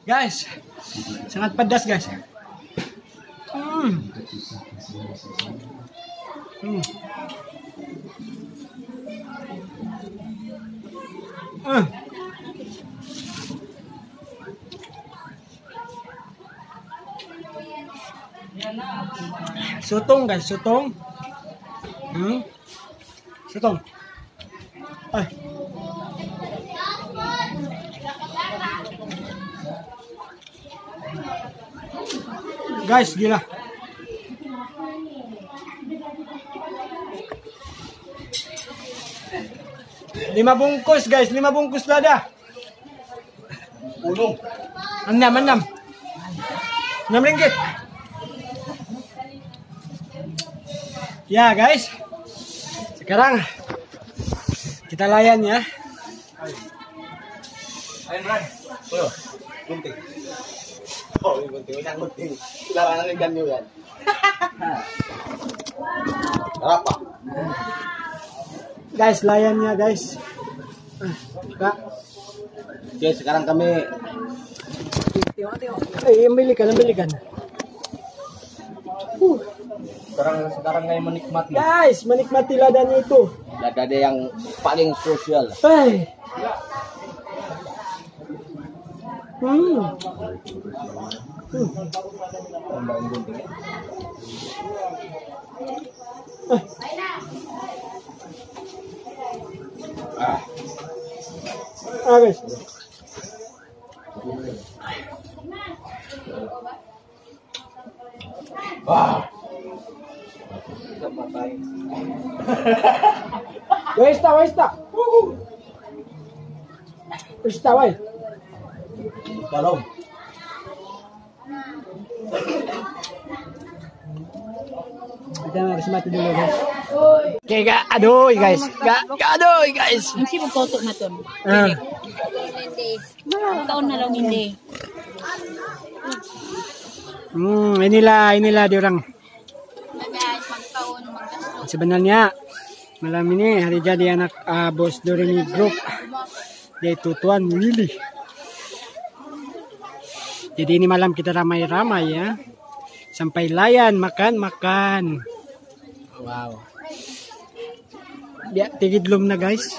Guys, sangat pedas guys. Sotong guys, sotong. Sotong. Ay. Guys, gila. Lima bungkus guys, 5 bungkus lada. 6 ringgit. Ya guys, sekarang kita layan ya. Ayo Bran, gunting. Oh, gunting. Larangan ikan juga. Berapa? Guys, layannya guys. Kak. Oke, sekarang kami Ambilkan. sekarang kami menikmati. Guys, menikmati ladanya itu. Lada yang paling sosial. Hey. Tambahin gunting. Guys. Wah. Westa, woi. Dalam. Kita harus mati dulu guys. Oke, gak aduh guys. Gak aduh guys. Mesti magtutok na ton. Taon na lang hindi. Inilah diorang. Sebenarnya malam ini hari jadi anak bos Doremi Group, yaitu Tuan Willy. Jadi ini malam kita ramai-ramai ya, sampai layan makan. Wow. Dia tigid belum na guys.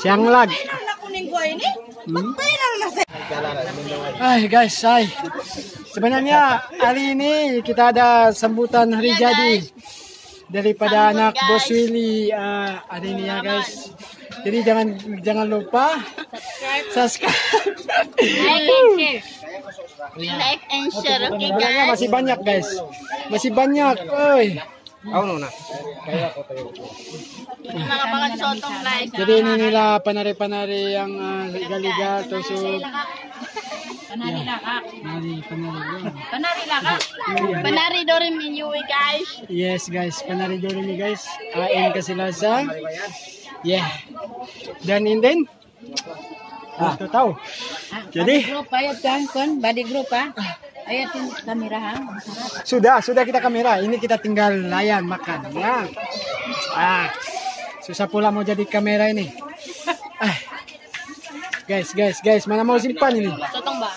Siang lag. Ay guys, sebenarnya hari ini kita ada sambutan hari jadi daripada anak bos Willy hari ini ya guys. Jadi jangan lupa subscribe, Like and share, okay guys. Masih banyak guys, masih banyak. Mga sotong guys. Jadi ini nila panari-panari yang liga-liga tusuk. Panari laka. Panari Panari Doremi Yui guys. Yes guys, panari Doremi guys. Ain ka sila sa. Yeah. Dan inden. Ito tahu. Jadi Group ayat kan body group ayat kamera ha. Sudah kita kamera. Ini kita tinggal layan makan ya. Susah pula mau jadi kamera ini. Guys, mana mau simpan ini? Sotong ba?